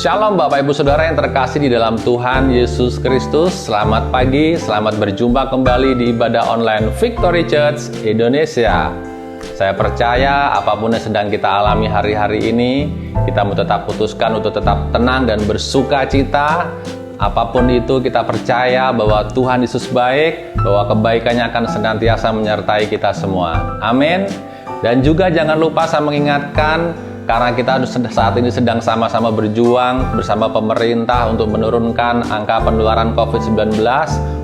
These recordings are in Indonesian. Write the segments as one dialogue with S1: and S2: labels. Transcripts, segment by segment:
S1: Shalom Bapak Ibu Saudara yang terkasih di dalam Tuhan Yesus Kristus. Selamat pagi, selamat berjumpa kembali di ibadah online Victory Church Indonesia. Saya percaya apapun yang sedang kita alami hari-hari ini, kita mau tetap putuskan untuk tetap tenang dan bersuka cita. Apapun itu kita percaya bahwa Tuhan Yesus baik, bahwa kebaikannya akan senantiasa menyertai kita semua. Amin. Dan juga jangan lupa saya mengingatkan, karena kita saat ini sedang sama-sama berjuang bersama pemerintah untuk menurunkan angka penularan COVID-19.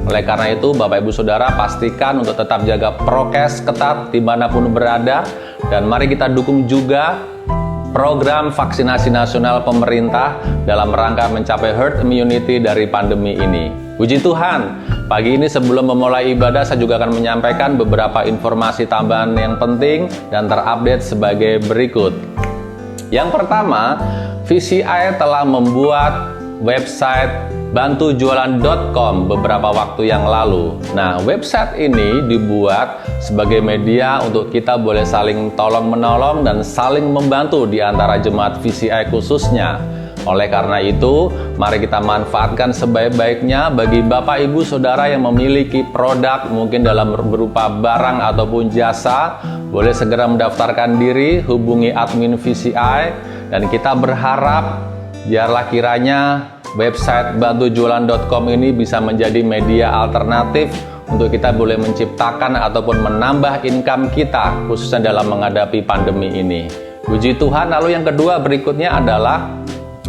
S1: Oleh karena itu, Bapak Ibu Saudara pastikan untuk tetap jaga prokes ketat dimanapun berada. Dan mari kita dukung juga program vaksinasi nasional pemerintah dalam rangka mencapai herd immunity dari pandemi ini. Puji Tuhan, pagi ini sebelum memulai ibadah saya juga akan menyampaikan beberapa informasi tambahan yang penting dan terupdate sebagai berikut. Yang pertama, VCI telah membuat website bantujualan.com beberapa waktu yang lalu. Nah, website ini dibuat sebagai media untuk kita boleh saling tolong-menolong dan saling membantu di antara jemaat VCI khususnya. Oleh karena itu, mari kita manfaatkan sebaik-baiknya bagi Bapak Ibu Saudara yang memiliki produk mungkin dalam berupa barang ataupun jasa, boleh segera mendaftarkan diri, hubungi admin VCI, dan kita berharap biarlah kiranya website bantujualan.com ini bisa menjadi media alternatif untuk kita boleh menciptakan ataupun menambah income kita khususnya dalam menghadapi pandemi ini. Puji Tuhan. Lalu yang kedua berikutnya adalah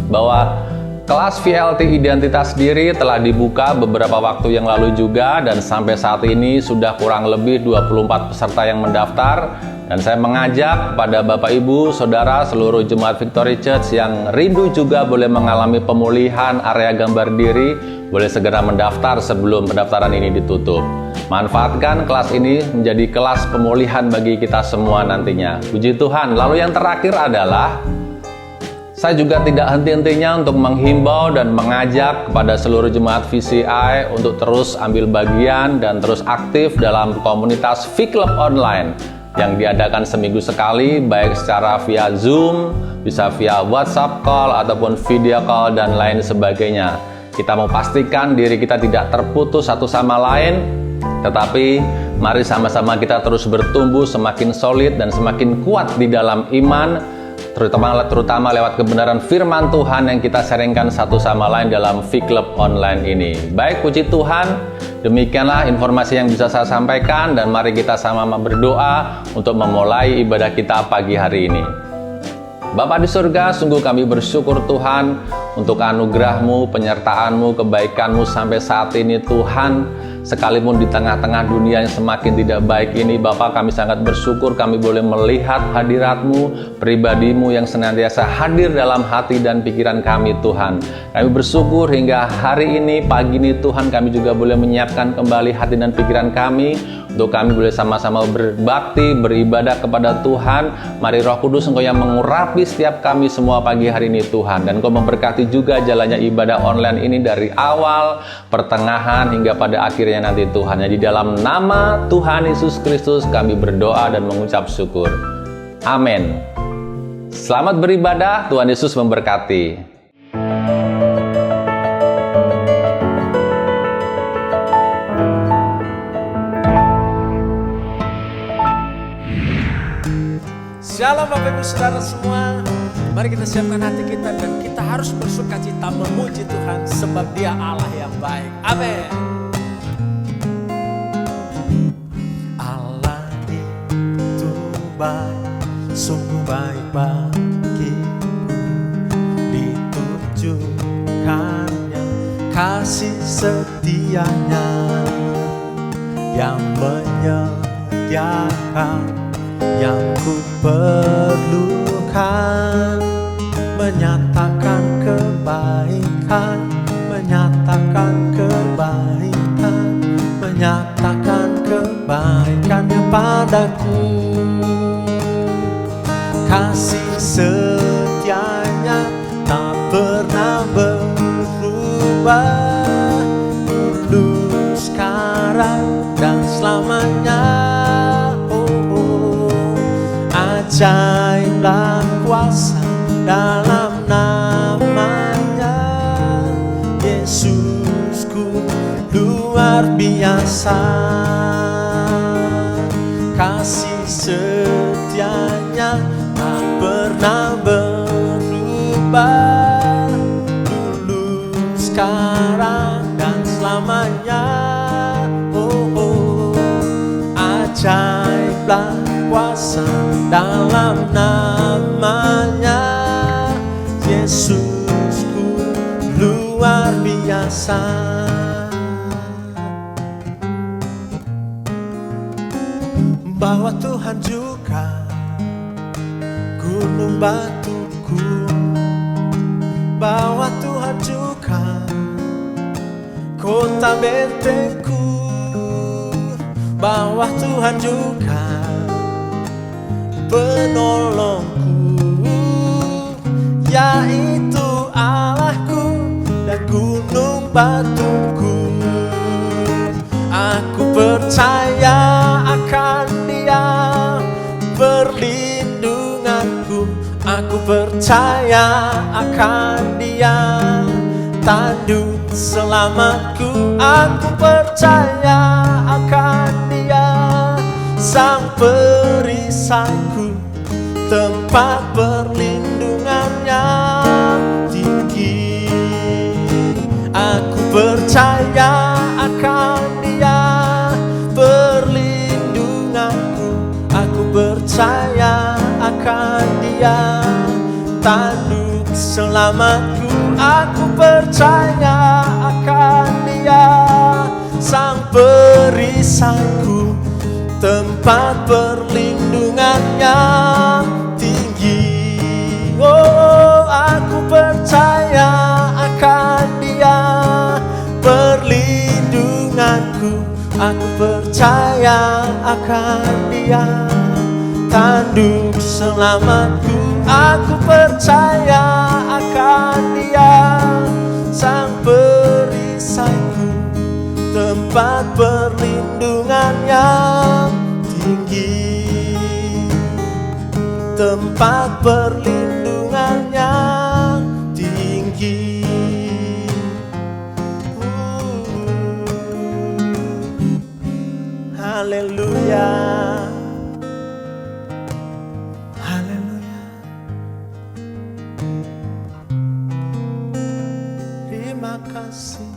S1: bahwa kelas VLT Identitas Diri telah dibuka beberapa waktu yang lalu juga, dan sampai saat ini sudah kurang lebih 24 peserta yang mendaftar. Dan saya mengajak pada Bapak Ibu Saudara seluruh jemaat Victory Church yang rindu juga boleh mengalami pemulihan area gambar diri, boleh segera mendaftar sebelum pendaftaran ini ditutup. Manfaatkan kelas ini menjadi kelas pemulihan bagi kita semua nantinya. Puji Tuhan. Lalu yang terakhir adalah saya juga tidak henti-hentinya untuk menghimbau dan mengajak kepada seluruh jemaat VCI untuk terus ambil bagian dan terus aktif dalam komunitas V-Club online yang diadakan seminggu sekali, baik secara via Zoom, bisa via WhatsApp call ataupun video call dan lain sebagainya. Kita mau pastikan diri kita tidak terputus satu sama lain, tetapi mari sama-sama kita terus bertumbuh semakin solid dan semakin kuat di dalam iman, terutama lewat kebenaran firman Tuhan yang kita sharingkan satu sama lain dalam V-Club online ini. Baik, puji Tuhan, demikianlah informasi yang bisa saya sampaikan, dan mari kita sama-sama berdoa untuk memulai ibadah kita pagi hari ini. Bapa di surga, sungguh kami bersyukur Tuhan untuk anugerah-Mu, penyertaan-Mu, kebaikan-Mu sampai saat ini Tuhan. Sekalipun di tengah-tengah dunia yang semakin tidak baik ini, Bapa, kami sangat bersyukur kami boleh melihat hadirat-Mu, pribadi-Mu yang senantiasa hadir dalam hati dan pikiran kami Tuhan. Kami bersyukur hingga hari ini, pagi ini Tuhan, kami juga boleh menyiapkan kembali hati dan pikiran kami untuk kami boleh sama-sama berbakti, beribadah kepada Tuhan. Mari Roh Kudus Engkau yang mengurapi setiap kami semua pagi hari ini Tuhan, dan Engkau memberkati juga jalannya ibadah online ini dari awal, pertengahan hingga pada akhirnya nanti Tuhan. Di dalam nama Tuhan Yesus Kristus kami berdoa dan mengucap syukur. Amin. Selamat beribadah, Tuhan Yesus memberkati.
S2: Shalom Bapak Ibu Saudara semua. Mari kita siapkan hati kita dan kita harus bersuka cita memuji Tuhan sebab Dia Allah yang baik. Amin. Allah itu baik, sungguh baik bagiku. Ditunjukkannya kasih setianya yang menyediakan yang ku perlukan, menyatakan kebaikan, menyatakan kebaikan, menyatakan kebaikannya padaku. Kasih setianya tak pernah berubah, dulu, sekarang, dan selamanya. Ajaiblah kuasa dalam nama biasa. Kasih setianya tak pernah berubah, dulu, sekarang, dan selamanya. Oh, ajaiblah kuasa dalam namanya. Yesusku luar biasa. Bahwa Tuhan juga gunung batuku, bahwa Tuhan juga kota bentengku, bahwa Tuhan juga penolongku, yaitu Allahku dan gunung batuku. Aku percaya akan Dia, perlindunganku. Aku percaya akan Dia, tanduk selamatku. Aku percaya akan Dia, sang perisaiku, tempat perlindungannya tinggi. Aku percaya akan Dia, perlindunganku. Aku percaya akan Dia, tanduk selamatku. Aku percaya akan Dia, sang perisaiku, tempat perlindungannya tinggi. Oh, aku percaya akan Dia, perlindunganku. Aku percaya akan Dia, tanduk selamatku. Aku percaya akan Dia, sang perisaiku, tempat perlindungan yang tinggi, tempat perlindungan yang tinggi. Haleluya, haleluya. Terima kasih.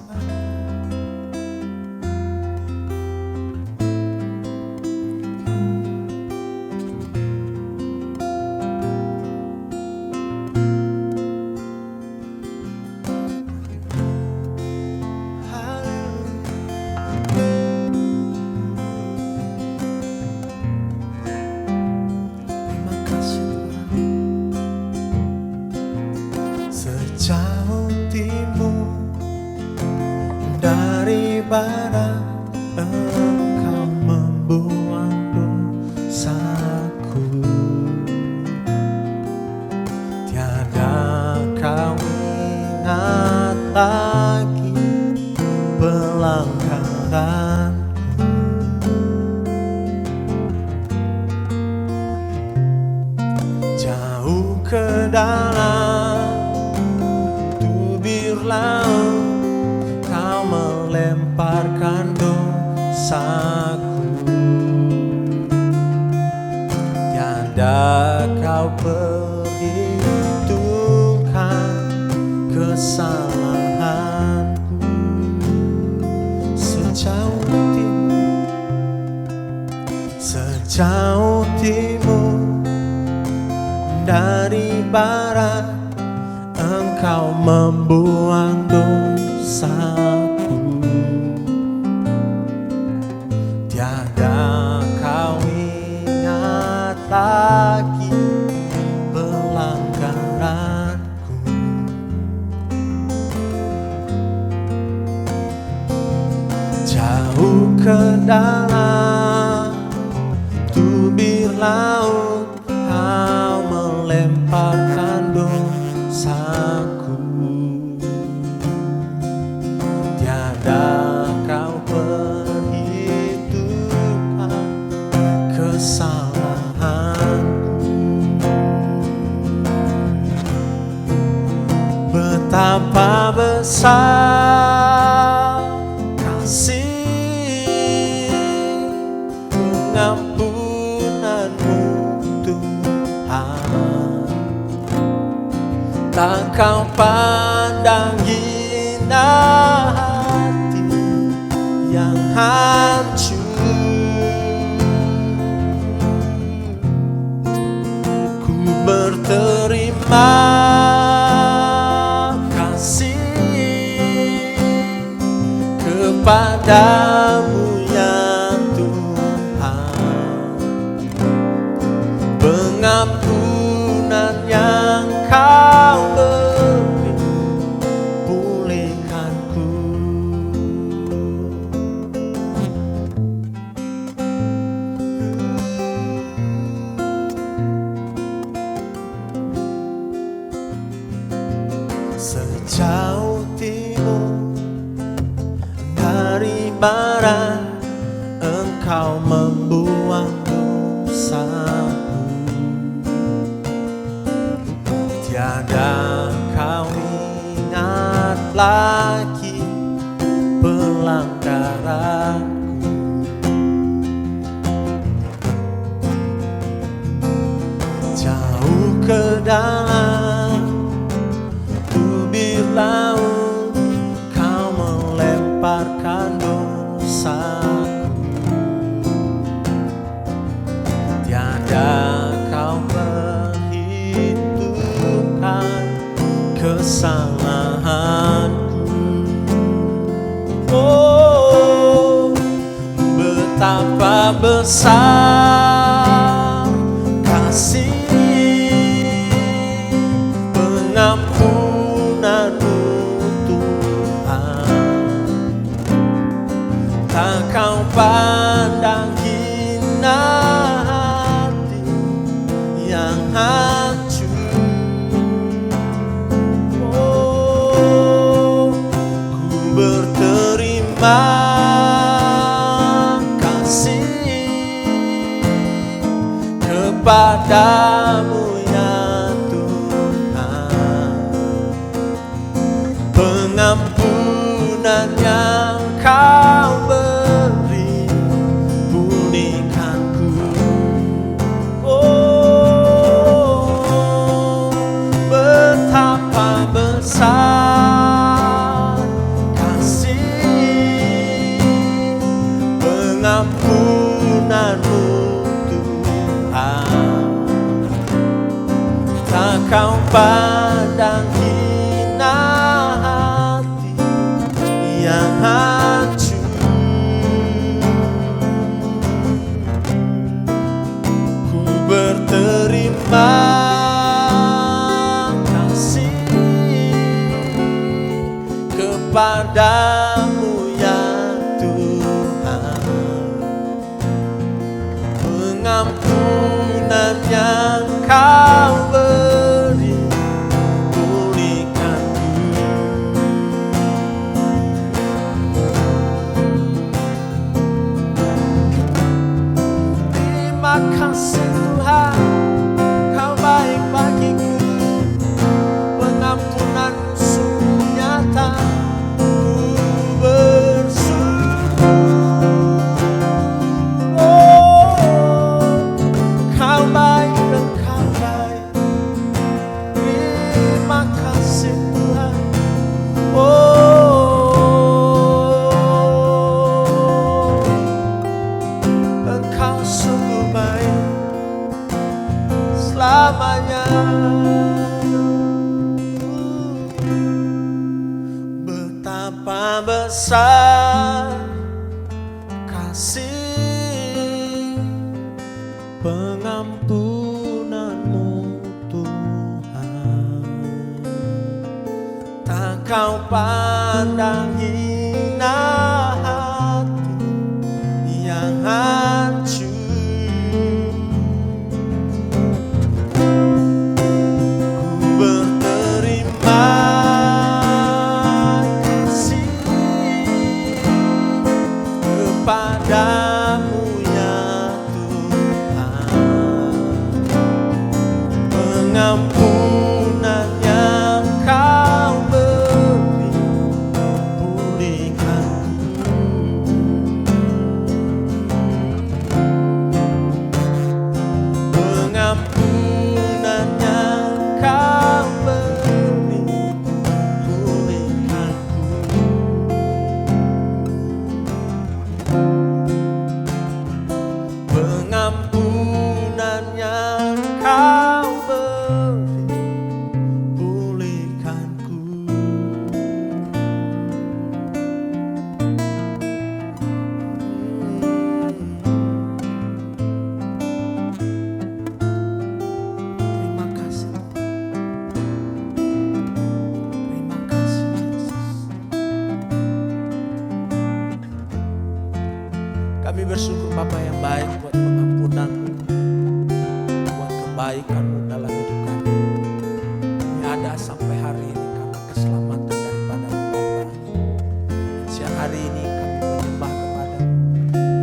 S2: Sejauh timur dari barat, Engkau membuang dosaku. Tiada Kau ingat lagi pelanggaranku. Jauh ke dalam laut, Kau melemparkan dosaku. Tiada Kau perhitungkan kesalahanku. Sejauh timur dari barat, Engkau membuang dosaku. Tiada Kau ingat lagi pelanggaranku. Jauh ke dalam tubir laut, Kau melemparkan dosaku. Tiada Kau perhitungkan kesalahanku. Betapa besar kasih tak kau pandang hina hati yang hancur. Ku berterima kasih kepadamu ya Tuhan, pengampunan yang kau beri pulihkanku. Sejauh timur dari barat, Engkau membuang dosaku. Tiada kau ingat lagi pelanggaranku. Jauh ke dalam bibir laut, kau melemparkan dosaku. Tiada kau perhitungkan kesalahanku. Oh, betapa besar kasih pengampunanmu Tuhan, tak kau pandang hina hati yang hancur. Oh, ku berterima kasih kepadamu ya Tuhan, pengampunan yang kau beri pulihkanku. Oh, betapa besar kasih pengampunanmu Tuhan, tak kau pandang hina hati yang hancur. Ku berterima kasih kepadamu ya Tuhan, pengampunan yang kau beri pulihkanku. Terima kasih Tuhan, kau baik bagiku, pengampunanmu sungguh nyata. Ku bersyukur, oh, kau baik dan kau baik. Terima kasih Tuhan, oh, Engkau sungguh baik selamanya. Betapa besar kasih pengampunanmu Tuhan, tak kau pandang hina hati yang hancur. Ku berterima kasih kepadamu ya Tuhan, pengampunan yang kau beri pulihkanku. Bapa yang baik, buat pengampunan-Mu, buat kebaikan-Mu dalam hidup kami. Ini ada sampai hari ini karena keselamatan daripada-Mu Bapa. Dan siang hari ini kami menyembah kepada-Mu,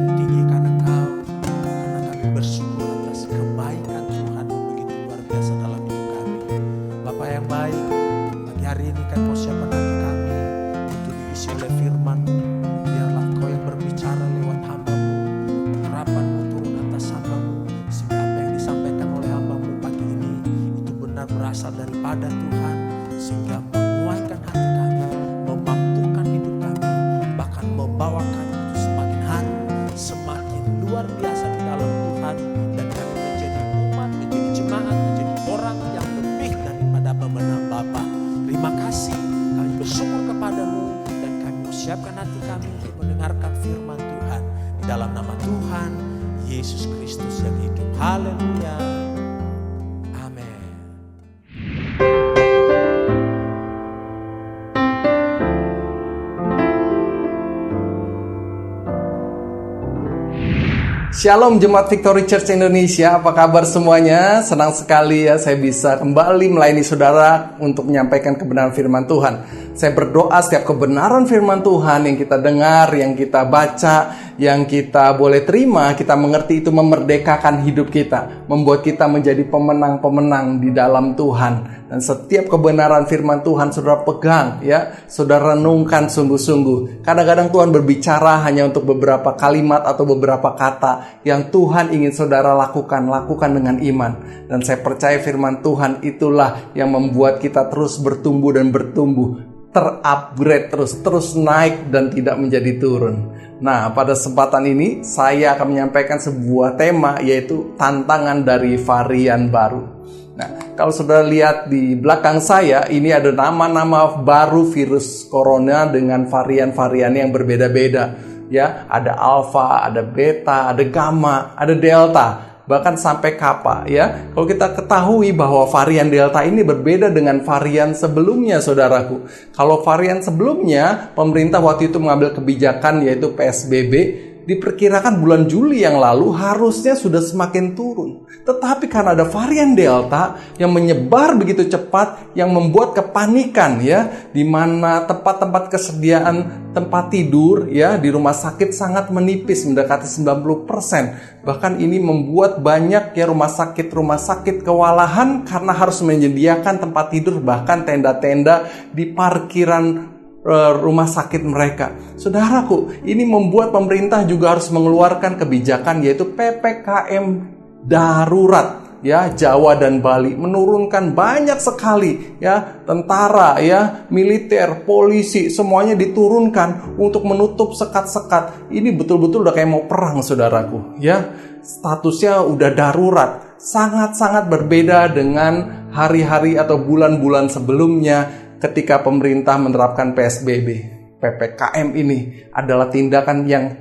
S2: meninggikan Engkau, karena kami bersyukur atas kebaikan Tuhan yang begitu luar biasa dalam hidup kami. Bapa yang baik, pagi hari ini kan Kau siapkan hati kami untuk diisi oleh firman-Mu. Biarlah Kau yang berbicara lewat hamba-Mu, harapan-Mu turun atas hamba-Mu, sehingga apa yang disampaikan oleh hamba-Mu pagi ini itu benar berasal daripada Tuhan, sehingga menguatkan hati kami, memampukan hidup kami, bahkan membawa kami untuk semakin hari semakin luar biasa di dalam Tuhan, dan kami menjadi umat, menjadi jemaat, menjadi orang yang lebih daripada pemenang Bapa. Terima kasih, kami bersyukur kepada-Mu, dan kami siapkan hati kami untuk mendengarkan firman Tuhan di dalam nama Tuhan Yesus Kristus yang hidup. Haleluya. Amin.
S3: Shalom Jemaat Victory Church Indonesia, apa kabar semuanya? Senang sekali ya saya bisa kembali melayani saudara untuk menyampaikan kebenaran firman Tuhan. Saya berdoa setiap kebenaran firman Tuhan yang kita dengar, yang kita baca, yang kita boleh terima, kita mengerti itu memerdekakan hidup kita, membuat kita menjadi pemenang-pemenang di dalam Tuhan. Dan setiap kebenaran firman Tuhan saudara pegang ya, saudara renungkan sungguh-sungguh. Kadang-kadang Tuhan berbicara hanya untuk beberapa kalimat atau beberapa kata yang Tuhan ingin saudara lakukan dengan iman. Dan saya percaya firman Tuhan itulah yang membuat kita terus bertumbuh dan bertumbuh, terupgrade terus naik dan tidak menjadi turun. Nah, pada kesempatan ini saya akan menyampaikan sebuah tema, yaitu tantangan dari varian baru. Nah, kalau saudara lihat di belakang saya, ini ada nama-nama baru virus corona dengan varian-varian yang berbeda-beda. Ya, ada alpha, ada beta, ada gamma, ada delta, bahkan sampai kappa. Ya, kalau kita ketahui bahwa varian delta ini berbeda dengan varian sebelumnya, saudaraku. Kalau varian sebelumnya, pemerintah waktu itu mengambil kebijakan yaitu PSBB. Diperkirakan bulan Juli yang lalu harusnya sudah semakin turun. Tetapi karena ada varian Delta yang menyebar begitu cepat, yang membuat kepanikan ya, di mana tempat-tempat kesediaan tempat tidur ya di rumah sakit sangat menipis, mendekati 90%. Bahkan ini membuat banyak ya rumah sakit kewalahan karena harus menyediakan tempat tidur, bahkan tenda-tenda di parkiran rumah sakit mereka. Saudaraku, ini membuat pemerintah juga harus mengeluarkan kebijakan yaitu PPKM darurat ya, Jawa dan Bali, menurunkan banyak sekali ya, tentara ya, militer, polisi, semuanya diturunkan untuk menutup sekat-sekat. Ini betul-betul udah kayak mau perang, saudaraku ya. Statusnya udah darurat. Sangat-sangat berbeda dengan hari-hari atau bulan-bulan sebelumnya. Ketika pemerintah menerapkan PSBB, PPKM ini adalah tindakan yang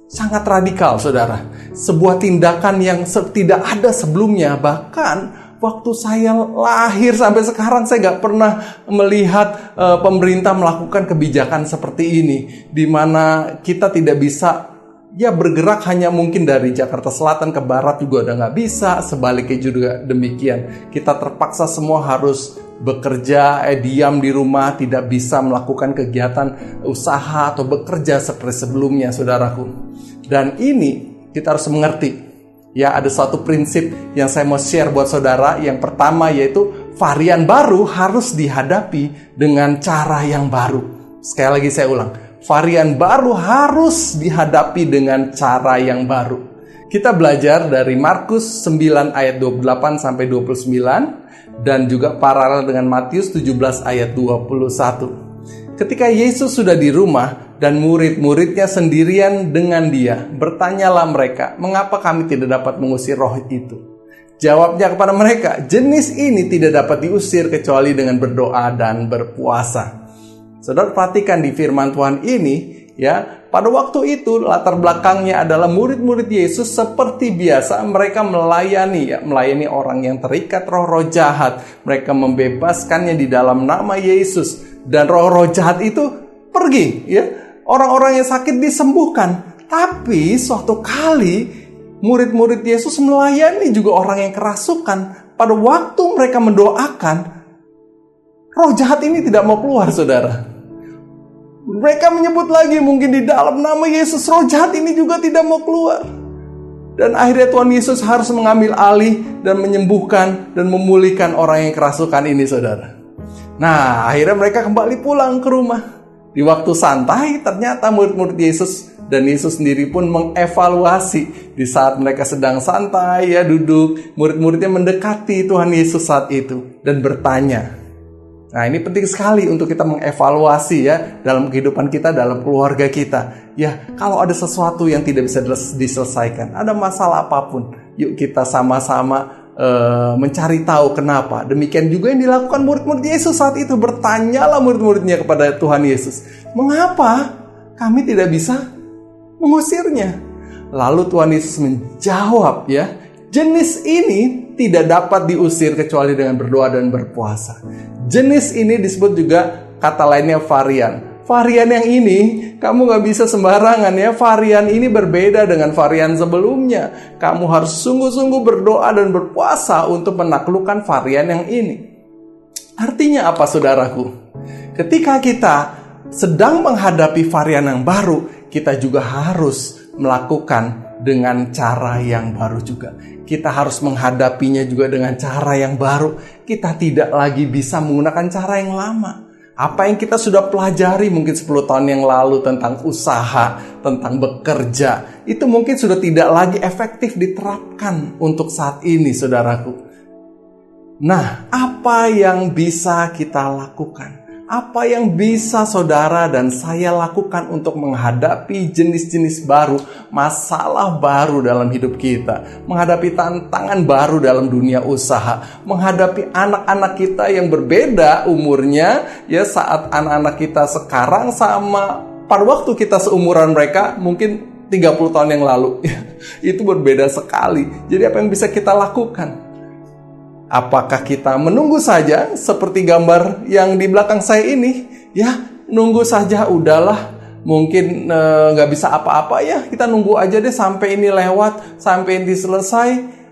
S3: sangat radikal, saudara. Sebuah tindakan yang tidak ada sebelumnya. Bahkan waktu saya lahir sampai sekarang saya nggak pernah melihat pemerintah melakukan kebijakan seperti ini, di mana kita tidak bisa ya bergerak hanya mungkin dari Jakarta Selatan ke Barat juga udah nggak bisa, sebaliknya juga demikian. Kita terpaksa semua harus bekerja, diam di rumah, tidak bisa melakukan kegiatan usaha atau bekerja seperti sebelumnya, saudaraku. Dan ini kita harus mengerti. Ya, ada suatu prinsip yang saya mau share buat saudara. Yang pertama yaitu varian baru harus dihadapi dengan cara yang baru. Sekali lagi saya ulang. Varian baru harus dihadapi dengan cara yang baru. Kita belajar dari Markus 9 ayat 28 sampai 29 dan juga paralel dengan Matius 17 ayat 21. Ketika Yesus sudah di rumah dan murid-muridnya sendirian dengan dia, bertanyalah mereka, "Mengapa kami tidak dapat mengusir roh itu?" Jawabnya kepada mereka, "Jenis ini tidak dapat diusir kecuali dengan berdoa dan berpuasa." Saudara perhatikan di firman Tuhan ini, ya, pada waktu itu latar belakangnya adalah murid-murid Yesus seperti biasa mereka melayani orang yang terikat roh-roh jahat. Mereka membebaskannya di dalam nama Yesus dan roh-roh jahat itu pergi, ya. Orang-orang yang sakit disembuhkan. Tapi suatu kali murid-murid Yesus melayani juga orang yang kerasukan. Pada waktu mereka mendoakan, roh jahat ini tidak mau keluar, saudara. Mereka menyebut lagi mungkin di dalam nama Yesus, roh jahat ini juga tidak mau keluar. Dan akhirnya Tuhan Yesus harus mengambil alih dan menyembuhkan dan memulihkan orang yang kerasukan ini, saudara. Nah, akhirnya mereka kembali pulang ke rumah. Di waktu santai, ternyata murid-murid Yesus dan Yesus sendiri pun mengevaluasi. Di saat mereka sedang santai, ya duduk, murid-muridnya mendekati Tuhan Yesus saat itu dan bertanya. Nah, ini penting sekali untuk kita mengevaluasi ya dalam kehidupan kita, dalam keluarga kita. Ya, kalau ada sesuatu yang tidak bisa diselesaikan, ada masalah apapun, yuk kita sama-sama mencari tahu kenapa. Demikian juga yang dilakukan murid-murid Yesus saat itu. Bertanyalah murid-muridnya kepada Tuhan Yesus, mengapa kami tidak bisa mengusirnya? Lalu Tuhan Yesus menjawab, ya, jenis ini tidak dapat diusir kecuali dengan berdoa dan berpuasa. Jenis ini disebut juga kata lainnya varian. Varian yang ini kamu gak bisa sembarangan ya. Varian ini berbeda dengan varian sebelumnya. Kamu harus sungguh-sungguh berdoa dan berpuasa untuk menaklukkan varian yang ini. Artinya apa, saudaraku? Ketika kita sedang menghadapi varian yang baru, kita juga harus melakukan dengan cara yang baru juga. Kita harus menghadapinya juga dengan cara yang baru. Kita tidak lagi bisa menggunakan cara yang lama. Apa yang kita sudah pelajari mungkin 10 tahun yang lalu tentang usaha, tentang bekerja, itu mungkin sudah tidak lagi efektif diterapkan untuk saat ini, saudaraku. Nah, apa yang bisa kita lakukan? Apa yang bisa saudara dan saya lakukan untuk menghadapi jenis-jenis baru, masalah baru dalam hidup kita, menghadapi tantangan baru dalam dunia usaha, menghadapi anak-anak kita yang berbeda umurnya, ya saat anak-anak kita sekarang sama pada waktu kita seumuran mereka mungkin 30 tahun yang lalu. Itu berbeda sekali. Jadi apa yang bisa kita lakukan? Apakah kita menunggu saja seperti gambar yang di belakang saya ini? Ya, nunggu saja, udahlah. Mungkin gak bisa apa-apa ya. Kita nunggu aja deh sampai ini lewat, sampai ini selesai.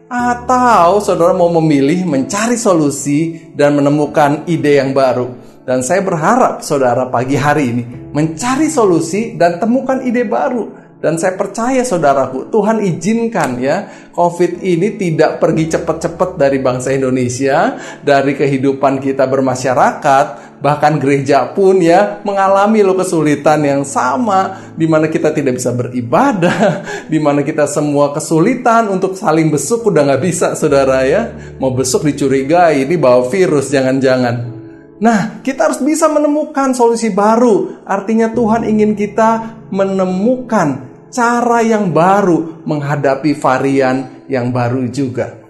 S3: Atau saudara mau memilih mencari solusi dan menemukan ide yang baru. Dan saya berharap saudara pagi hari ini mencari solusi dan temukan ide baru. Dan saya percaya saudaraku, Tuhan izinkan ya COVID ini tidak pergi cepat-cepat dari bangsa Indonesia, dari kehidupan kita bermasyarakat, bahkan gereja pun ya mengalami kesulitan yang sama, di mana kita tidak bisa beribadah, di mana kita semua kesulitan untuk saling besuk udah nggak bisa, saudara ya. Mau besuk dicurigai, ini bawa virus, jangan-jangan. Nah, kita harus bisa menemukan solusi baru. Artinya Tuhan ingin kita menemukan cara yang baru menghadapi varian yang baru juga.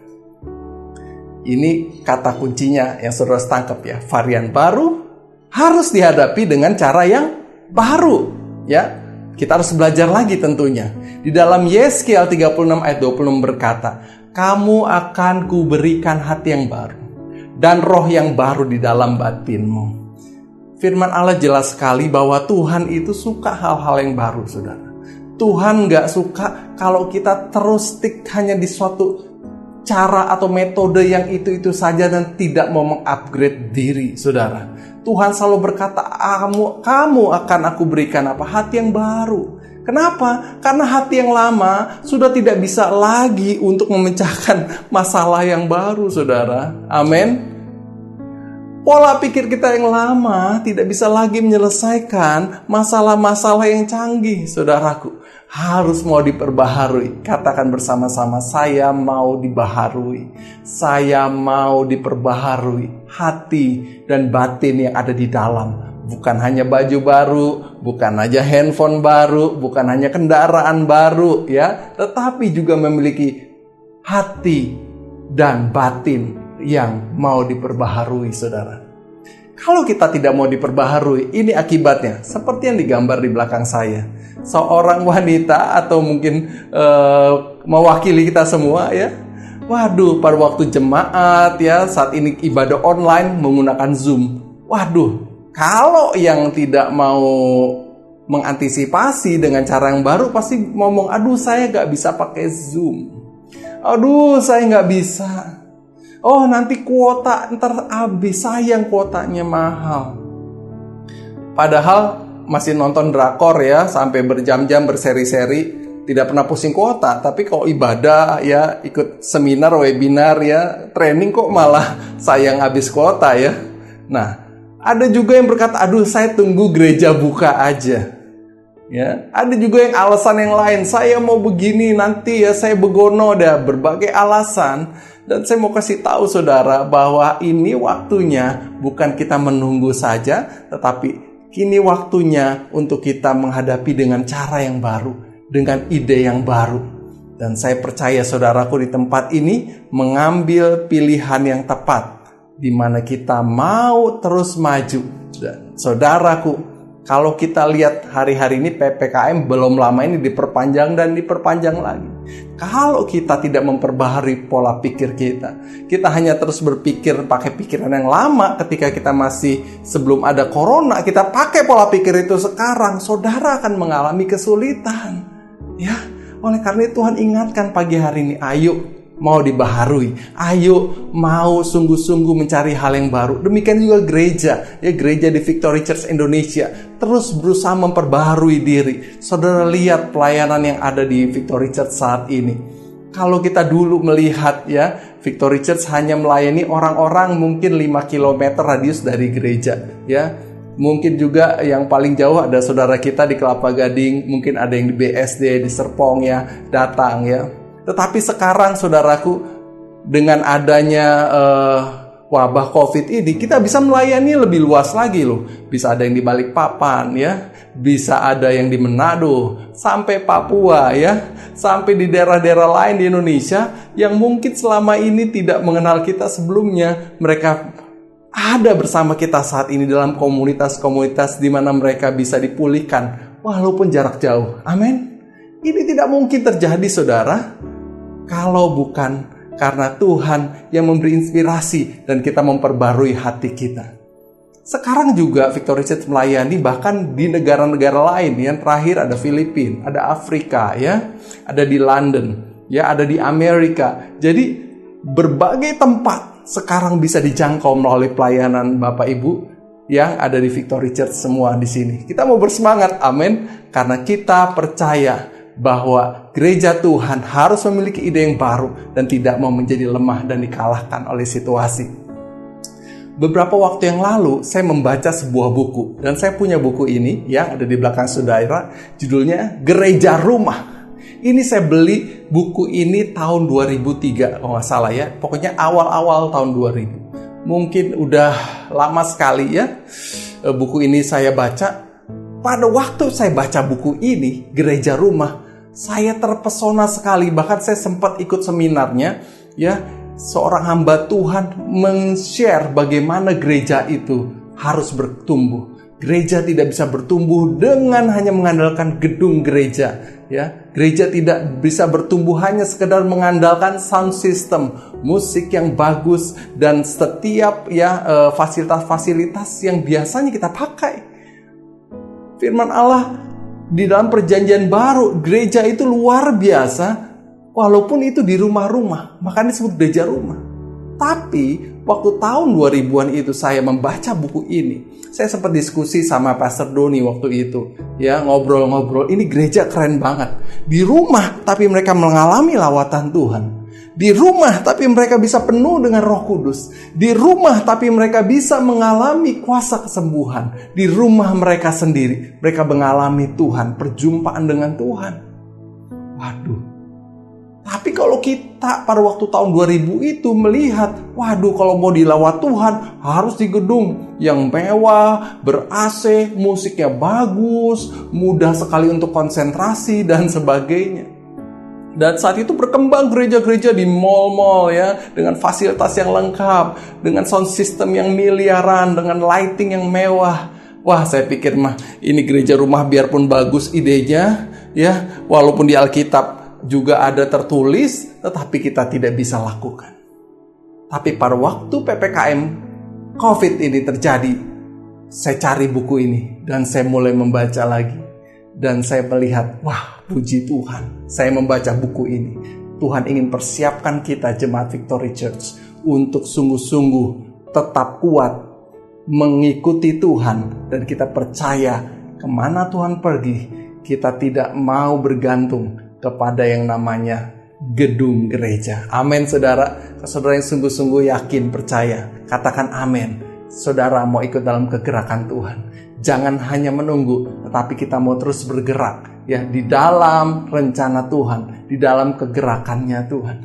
S3: Ini kata kuncinya yang saudara tangkap ya. Varian baru harus dihadapi dengan cara yang baru. Ya, kita harus belajar lagi tentunya. Di dalam Yeskiel 36 ayat 26 berkata, kamu akan kuberikan hati yang baru dan roh yang baru di dalam batinmu. Firman Allah jelas sekali bahwa Tuhan itu suka hal-hal yang baru, saudara. Tuhan gak suka kalau kita terus stick hanya di suatu cara atau metode yang itu-itu saja dan tidak mau mengupgrade diri, saudara. Tuhan selalu berkata, kamu akan aku berikan apa? Hati yang baru. Kenapa? Karena hati yang lama sudah tidak bisa lagi untuk memecahkan masalah yang baru, saudara. Amin. Pola pikir kita yang lama tidak bisa lagi menyelesaikan masalah-masalah yang canggih, saudaraku. Harus mau diperbaharui. Katakan bersama-sama, saya mau dibaharui. Saya mau diperbaharui hati dan batin yang ada di dalam. Bukan hanya baju baru, bukan hanya handphone baru, bukan hanya kendaraan baru, ya, tetapi juga memiliki hati dan batin yang mau diperbaharui, saudara. Kalau kita tidak mau diperbaharui, ini akibatnya seperti yang digambar di belakang saya. Seorang wanita atau mungkin mewakili kita semua ya. Waduh, pada waktu jemaat ya, saat ini ibadah online menggunakan Zoom. Waduh, kalau yang tidak mau mengantisipasi dengan cara yang baru pasti ngomong, aduh saya gak bisa pakai Zoom. Aduh saya gak bisa. Oh nanti kuota ntar habis, sayang kuotanya mahal. Padahal masih nonton drakor ya, sampai berjam-jam berseri-seri, tidak pernah pusing kuota. Tapi kalau ibadah ya, ikut seminar, webinar ya, training kok malah sayang habis kuota ya. Nah, ada juga yang berkata, aduh saya tunggu gereja buka aja. Ya, ada juga yang alasan yang lain, saya mau begini nanti ya, saya begono dah, berbagai alasan. Dan saya mau kasih tahu saudara bahwa ini waktunya bukan kita menunggu saja, tetapi kini waktunya untuk kita menghadapi dengan cara yang baru, dengan ide yang baru. Dan saya percaya saudaraku di tempat ini mengambil pilihan yang tepat, di mana kita mau terus maju. Dan saudaraku, kalau kita lihat hari-hari ini PPKM belum lama ini diperpanjang dan diperpanjang lagi. Kalau kita tidak memperbaharui pola pikir kita hanya terus berpikir pakai pikiran yang lama ketika kita masih sebelum ada corona, kita pakai pola pikir itu sekarang, saudara akan mengalami kesulitan. Ya, oleh karena itu Tuhan ingatkan pagi hari ini, ayo mau dibaharui, ayo mau sungguh-sungguh mencari hal yang baru. Demikian juga gereja, ya gereja di Victory Church Indonesia terus berusaha memperbaharui diri. Saudara lihat pelayanan yang ada di Victory Church saat ini. Kalau kita dulu melihat ya, Victory Church hanya melayani orang-orang mungkin 5 km radius dari gereja, ya. Mungkin juga yang paling jauh ada saudara kita di Kelapa Gading, mungkin ada yang di BSD, di Serpong ya, datang ya. Tetapi sekarang saudaraku, dengan adanya wabah COVID ini, kita bisa melayani lebih luas lagi loh. Bisa ada yang di Balikpapan ya, bisa ada yang di Manado, sampai Papua ya, sampai di daerah-daerah lain di Indonesia yang mungkin selama ini tidak mengenal kita sebelumnya. Mereka ada bersama kita saat ini dalam komunitas-komunitas di mana mereka bisa dipulihkan walaupun jarak jauh. Amin. Ini tidak mungkin terjadi saudara, kalau bukan karena Tuhan yang memberi inspirasi dan kita memperbarui hati kita. Sekarang juga Victory Church melayani bahkan di negara-negara lain. Yang terakhir ada Filipina, ada Afrika ya, ada di London, ya ada di Amerika. Jadi berbagai tempat sekarang bisa dijangkau melalui pelayanan Bapak Ibu yang ada di Victory Church semua di sini. Kita mau bersemangat, amin, karena kita percaya bahwa gereja Tuhan harus memiliki ide yang baru dan tidak mau menjadi lemah dan dikalahkan oleh situasi. Beberapa waktu yang lalu saya membaca sebuah buku, dan saya punya buku ini yang ada di belakang saudara, judulnya Gereja Rumah. Ini saya beli buku ini tahun 2003 kalau nggak salah ya, pokoknya awal-awal tahun 2000. Mungkin udah lama sekali ya buku ini saya baca. Pada waktu saya baca buku ini, Gereja Rumah, saya terpesona sekali. Bahkan saya sempat ikut seminarnya ya, seorang hamba Tuhan men-share bagaimana gereja itu harus bertumbuh. Gereja tidak bisa bertumbuh dengan hanya mengandalkan gedung gereja ya. Gereja tidak bisa bertumbuh hanya sekedar mengandalkan sound system, musik yang bagus dan setiap ya fasilitas-fasilitas yang biasanya kita pakai. Firman Allah di dalam perjanjian baru, gereja itu luar biasa, walaupun itu di rumah-rumah, makanya disebut gereja rumah. Tapi, waktu tahun 2000-an itu saya membaca buku ini, saya sempat diskusi sama Pastor Doni waktu itu, ya ngobrol-ngobrol, ini gereja keren banget. Di rumah, tapi mereka mengalami lawatan Tuhan. Di rumah, tapi mereka bisa penuh dengan Roh Kudus. Di rumah, tapi mereka bisa mengalami kuasa kesembuhan. Di rumah mereka sendiri, mereka mengalami Tuhan, perjumpaan dengan Tuhan. Waduh. Tapi kalau kita pada waktu tahun 2000 itu melihat, waduh kalau mau dilawat Tuhan, harus di gedung yang mewah, ber-AC, musiknya bagus, mudah sekali untuk konsentrasi, dan sebagainya. Dan saat itu berkembang gereja-gereja di mall-mall ya, dengan fasilitas yang lengkap, dengan sound system yang miliaran, dengan lighting yang mewah. Wah, saya pikir ini gereja rumah biarpun bagus idenya ya, walaupun di Alkitab juga ada tertulis, tetapi kita tidak bisa lakukan. Tapi pada waktu PPKM COVID ini terjadi, saya cari buku ini dan saya mulai membaca lagi. Dan saya melihat, wah, puji Tuhan, saya membaca buku ini. Tuhan ingin persiapkan kita jemaat Victory Church untuk sungguh-sungguh tetap kuat mengikuti Tuhan. Dan kita percaya kemana Tuhan pergi, kita tidak mau bergantung kepada yang namanya gedung gereja. Amin, saudara. Saudara yang sungguh-sungguh yakin, percaya, katakan amin. Saudara mau ikut dalam kegerakan Tuhan. Jangan hanya menunggu, tetapi kita mau terus bergerak ya di dalam rencana Tuhan, di dalam kegerakannya Tuhan.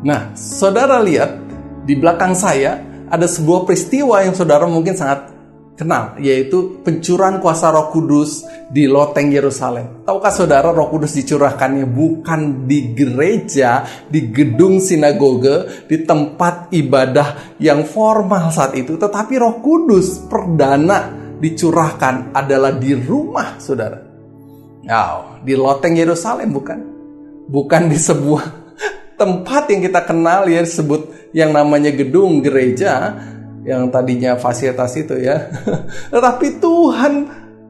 S3: Nah, saudara lihat di belakang saya ada sebuah peristiwa yang saudara mungkin sangat kenal, yaitu pencurahan kuasa Roh Kudus di loteng Yerusalem. Tahukah saudara, Roh Kudus dicurahkannya bukan di gereja, di gedung sinagoge, di tempat ibadah yang formal saat itu, tetapi Roh Kudus perdana dicurahkan adalah di rumah saudara. Di loteng Yerusalem, bukan di sebuah tempat yang kita kenal ya, disebut yang namanya gedung gereja yang tadinya fasilitas itu ya. Tetapi Tuhan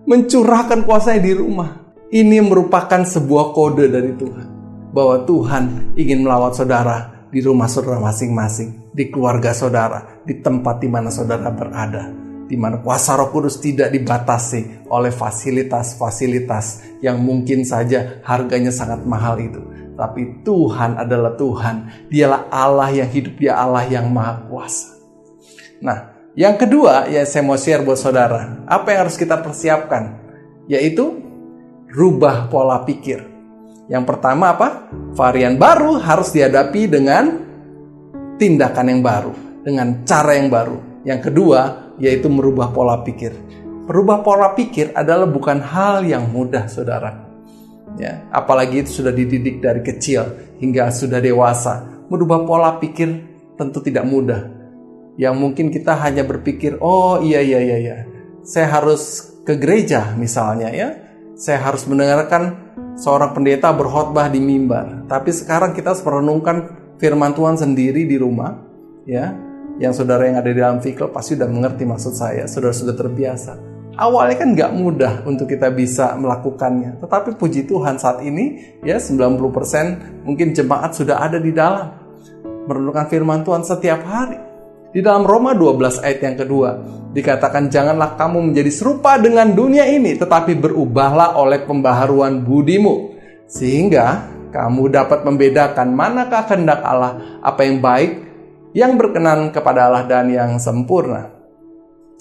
S3: mencurahkan kuasanya di rumah. Ini merupakan sebuah kode dari Tuhan bahwa Tuhan ingin melawat saudara di rumah saudara masing-masing, di keluarga saudara, di tempat di mana saudara berada, di mana kuasa Roh Kudus tidak dibatasi oleh fasilitas-fasilitas yang mungkin saja harganya sangat mahal itu. Tapi Tuhan adalah Tuhan. Dialah Allah yang hidup, Dia Allah yang maha kuasa. Nah, yang kedua ya saya mau share buat saudara. Apa yang harus kita persiapkan? Yaitu rubah pola pikir. Yang pertama apa? Varian baru harus dihadapi dengan tindakan yang baru, dengan cara yang baru. Yang kedua yaitu merubah pola pikir. Merubah pola pikir adalah bukan hal yang mudah, saudara. Ya, apalagi itu sudah dididik dari kecil hingga sudah dewasa. Merubah pola pikir tentu tidak mudah. Yang mungkin kita hanya berpikir, oh iya, saya harus ke gereja misalnya ya. Saya harus mendengarkan seorang pendeta berkhotbah di mimbar. Tapi sekarang kita harus merenungkan firman Tuhan sendiri di rumah ya. Yang saudara yang ada di dalam Fikl pasti sudah mengerti maksud saya. Saudara sudah terbiasa. Awalnya kan gak mudah untuk kita bisa melakukannya. Tetapi puji Tuhan saat ini ya 90% mungkin jemaat sudah ada di dalam merenungkan firman Tuhan setiap hari. Di dalam Roma 12 ayat yang kedua dikatakan, janganlah kamu menjadi serupa dengan dunia ini, tetapi berubahlah oleh pembaharuan budimu, sehingga kamu dapat membedakan manakah kehendak Allah, apa yang baik, yang berkenan kepada Allah dan yang sempurna.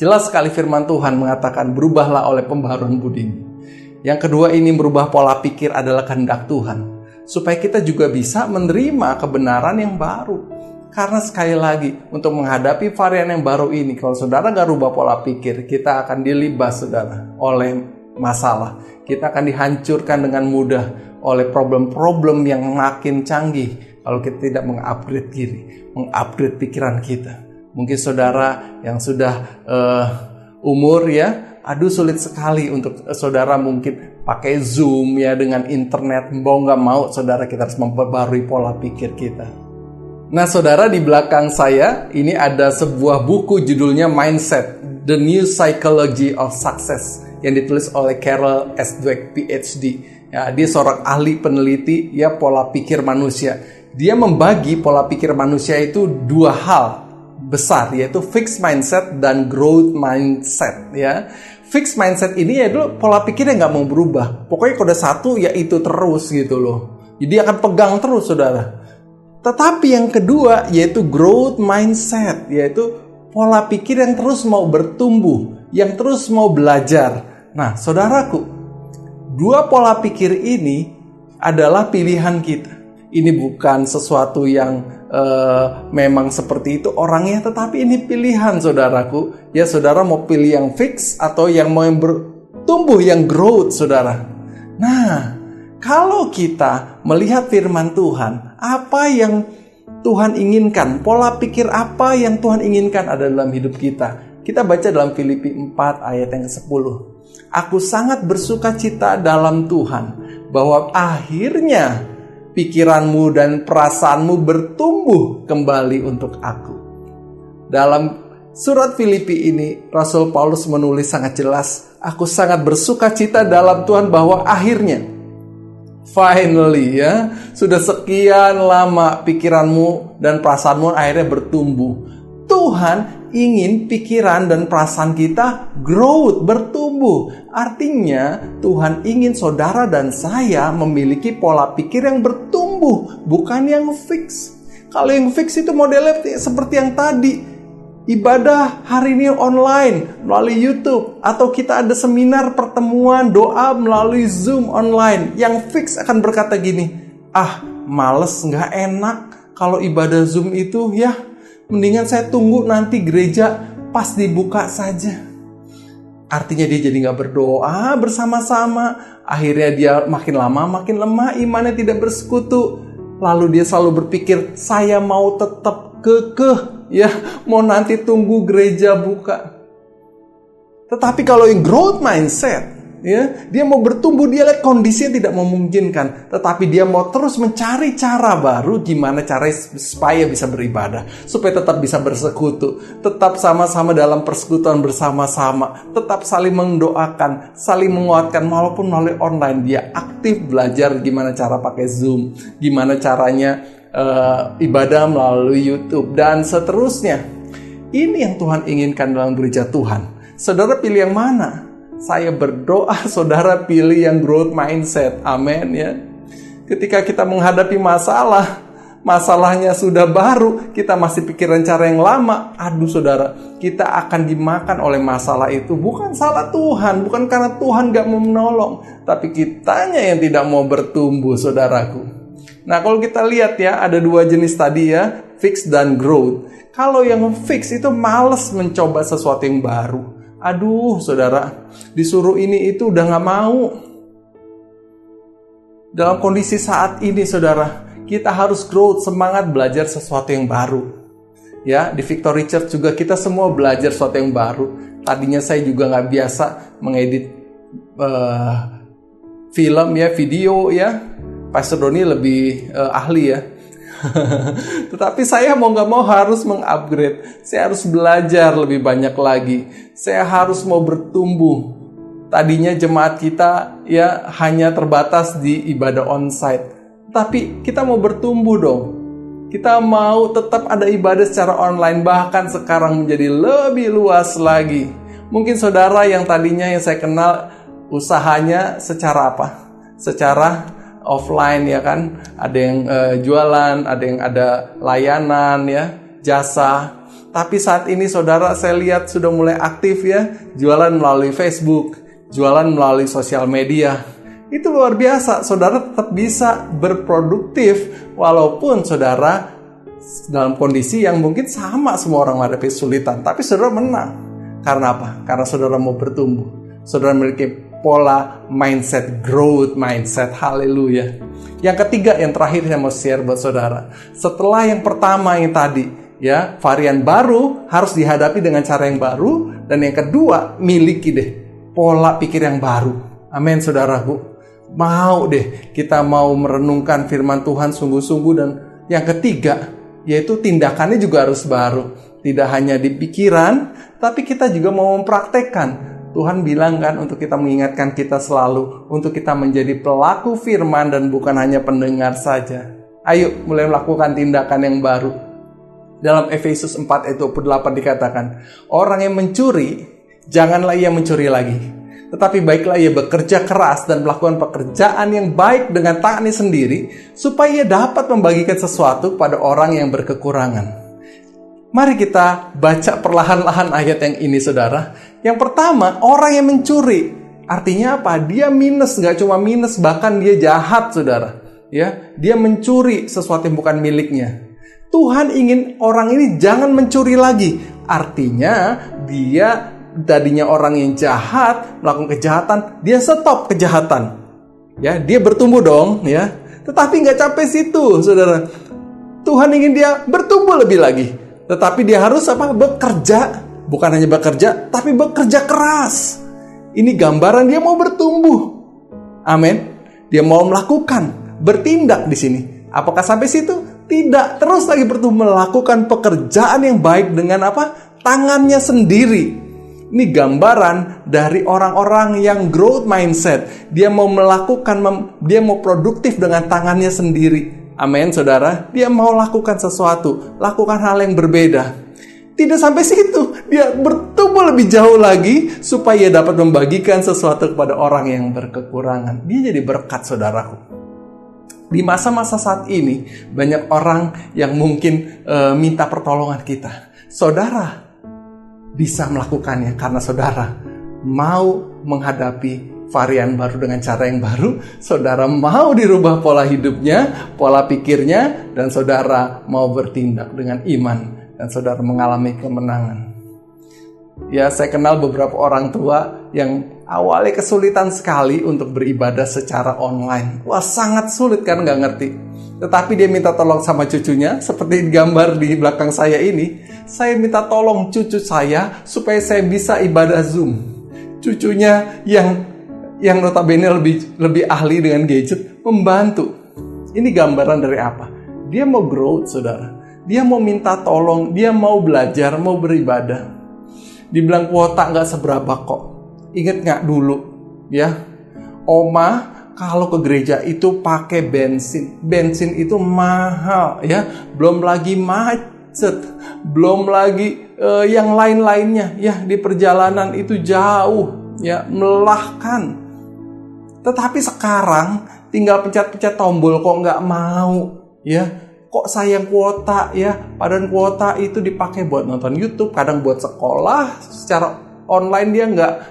S3: Jelas sekali firman Tuhan mengatakan berubahlah oleh pembaharuan budimu. Yang kedua ini merubah pola pikir adalah kehendak Tuhan, supaya kita juga bisa menerima kebenaran yang baru. Karena sekali lagi untuk menghadapi varian yang baru ini, kalau saudara gak rubah pola pikir, kita akan dilibas saudara oleh masalah. Kita akan dihancurkan dengan mudah oleh problem-problem yang makin canggih kalau kita tidak mengupgrade diri, mengupgrade pikiran kita. Mungkin saudara yang sudah umur ya, sulit sekali untuk saudara mungkin pakai Zoom ya dengan internet. Mau gak mau saudara kita harus memperbarui pola pikir kita. Nah saudara, di belakang saya ini ada sebuah buku judulnya Mindset, The New Psychology of Success yang ditulis oleh Carol S. Dweck PhD. Ya, dia seorang ahli peneliti ya pola pikir manusia. Dia membagi pola pikir manusia itu dua hal besar, yaitu fixed mindset dan growth mindset. Ya, fixed mindset ini ya dulu pola pikirnya nggak mau berubah. Pokoknya kalau ada satu ya itu terus gitu loh. Jadi akan pegang terus saudara. Tetapi yang kedua yaitu growth mindset, yaitu pola pikir yang terus mau bertumbuh, yang terus mau belajar. Nah, saudaraku, dua pola pikir ini adalah pilihan kita. Ini bukan sesuatu yang memang seperti itu orangnya, tetapi ini pilihan saudaraku. Ya, saudara mau pilih yang fix atau yang mau yang bertumbuh, yang growth, saudara. Nah, kalau kita melihat firman Tuhan, apa yang Tuhan inginkan, pola pikir apa yang Tuhan inginkan ada dalam hidup kita. Kita baca dalam Filipi 4 ayat yang ke-10. Aku sangat bersuka cita dalam Tuhan, bahwa akhirnya pikiranmu dan perasaanmu bertumbuh kembali untuk aku. Dalam Surat Filipi ini, Rasul Paulus menulis sangat jelas, aku sangat bersuka cita dalam Tuhan bahwa akhirnya, finally ya, sudah sekian lama pikiranmu dan perasaanmu akhirnya bertumbuh. Tuhan ingin pikiran dan perasaan kita growth, bertumbuh. Artinya Tuhan ingin saudara dan saya memiliki pola pikir yang bertumbuh, bukan yang fix. Kalau yang fix itu modelnya seperti yang tadi. Ibadah hari ini online melalui YouTube, atau kita ada seminar pertemuan doa melalui Zoom online. Yang fix akan berkata gini, males, gak enak kalau ibadah Zoom itu ya, mendingan saya tunggu nanti gereja pas dibuka saja. Artinya dia jadi gak berdoa bersama-sama. Akhirnya dia makin lama makin lemah, imannya tidak bersekutu. Lalu dia selalu berpikir, saya mau tetap kekeh ya, mau nanti tunggu gereja buka. Tetapi kalau yang growth mindset ya, dia mau bertumbuh, dia lihat kondisinya tidak memungkinkan, tetapi dia mau terus mencari cara baru gimana caranya supaya bisa beribadah, supaya tetap bisa bersekutu, tetap sama-sama dalam persekutuan bersama-sama, tetap saling mendoakan, saling menguatkan walaupun melalui online. Dia aktif belajar gimana cara pakai Zoom, gimana caranya ibadah melalui YouTube, dan seterusnya. Ini yang Tuhan inginkan dalam gereja Tuhan. Saudara pilih yang mana? Saya berdoa saudara pilih yang growth mindset. Amin ya. Ketika kita menghadapi masalahnya sudah baru, kita masih pikiran cara yang lama. Aduh saudara, kita akan dimakan oleh masalah itu. Bukan salah Tuhan, bukan karena Tuhan gak mau menolong, tapi kitanya yang tidak mau bertumbuh, saudaraku. Nah, kalau kita lihat ya, ada dua jenis tadi ya, fix dan growth. Kalau yang fix itu males mencoba sesuatu yang baru. Aduh saudara, disuruh ini itu udah gak mau. Dalam kondisi saat ini saudara, kita harus growth, semangat belajar sesuatu yang baru. Ya, di Victory Church juga kita semua belajar sesuatu yang baru. Tadinya saya juga gak biasa mengedit film ya, video ya. Pastor Doni lebih ahli ya. Tetapi saya mau gak mau harus mengupgrade. Saya harus belajar lebih banyak lagi. Saya harus mau bertumbuh. Tadinya jemaat kita ya hanya terbatas di ibadah onsite. Tapi kita mau bertumbuh dong. Kita mau tetap ada ibadah secara online. Bahkan sekarang menjadi lebih luas lagi. Mungkin saudara yang tadinya yang saya kenal usahanya secara apa? Secara offline ya kan, ada yang jualan, ada yang ada layanan ya, jasa. Tapi saat ini saudara saya lihat sudah mulai aktif ya, jualan melalui Facebook, jualan melalui sosial media. Itu luar biasa, saudara tetap bisa berproduktif walaupun saudara dalam kondisi yang mungkin sama semua orang menghadapi kesulitan, tapi saudara menang. Karena apa? Karena saudara mau bertumbuh. Saudara memiliki pola mindset, growth mindset. Haleluya. Yang ketiga, yang terakhir saya mau share buat saudara. Setelah yang pertama yang tadi ya, varian baru harus dihadapi dengan cara yang baru, dan yang kedua, miliki deh pola pikir yang baru. Amin saudaraku. Mau deh kita mau merenungkan firman Tuhan sungguh-sungguh, dan yang ketiga yaitu tindakannya juga harus baru. Tidak hanya di pikiran, tapi kita juga mau mempraktekkan. Tuhan bilang kan untuk kita mengingatkan kita selalu, untuk kita menjadi pelaku firman dan bukan hanya pendengar saja. Ayo mulai melakukan tindakan yang baru. Dalam Efesus 4 ayat 28 dikatakan, orang yang mencuri, janganlah ia mencuri lagi. Tetapi baiklah ia bekerja keras dan melakukan pekerjaan yang baik dengan tangannya sendiri, supaya ia dapat membagikan sesuatu pada orang yang berkekurangan. Mari kita baca perlahan-lahan ayat yang ini saudara. Yang pertama, orang yang mencuri. Artinya apa? Dia minus, gak cuma minus, bahkan dia jahat saudara. Ya, dia mencuri sesuatu yang bukan miliknya. Tuhan ingin orang ini jangan mencuri lagi. Artinya dia tadinya orang yang jahat, melakukan kejahatan, dia stop kejahatan. Ya, dia bertumbuh dong ya. Tetapi gak sampai situ saudara. Tuhan ingin dia bertumbuh lebih lagi. Tetapi dia harus apa? Bekerja. Bukan hanya bekerja, tapi bekerja keras. Ini gambaran dia mau bertumbuh. Amin. Dia mau melakukan, bertindak di sini. Apakah sampai situ? Tidak. Terus lagi bertumbuh, melakukan pekerjaan yang baik dengan apa? tangannya sendiri. Ini gambaran dari orang-orang yang growth mindset. Dia mau dia mau produktif dengan tangannya sendiri. Amin, saudara. Dia mau lakukan sesuatu, lakukan hal yang berbeda. Tidak sampai situ, dia bertumbuh lebih jauh lagi supaya dapat membagikan sesuatu kepada orang yang berkekurangan. Dia jadi berkat, saudaraku. Di masa-masa saat ini, banyak orang yang mungkin minta pertolongan kita. Saudara bisa melakukannya karena saudara mau menghadapi varian baru dengan cara yang baru. Saudara mau dirubah pola hidupnya, pola pikirnya, dan saudara mau bertindak dengan iman, dan saudara mengalami kemenangan. Ya, saya kenal beberapa orang tua yang awalnya kesulitan sekali untuk beribadah secara online. Wah, sangat sulit kan, nggak ngerti. Tetapi dia minta tolong sama cucunya, seperti gambar di belakang saya ini. Saya minta tolong cucu saya supaya saya bisa ibadah Zoom. Cucunya yang notabene lebih ahli dengan gadget membantu. Ini gambaran dari apa? Dia mau growth, saudara. Dia mau minta tolong, dia mau belajar, mau beribadah. Dibilang kuota nggak seberapa kok. Ingat nggak dulu, ya? Oma kalau ke gereja itu pakai bensin itu mahal, ya. Belum lagi macet, belum lagi yang lain-lainnya, ya. Di perjalanan itu jauh, ya, melelahkan. Tetapi sekarang tinggal pencet-pencet tombol kok nggak mau, ya. Kok sayang kuota, ya. Padahal kuota itu dipakai buat nonton YouTube, kadang buat sekolah secara online, dia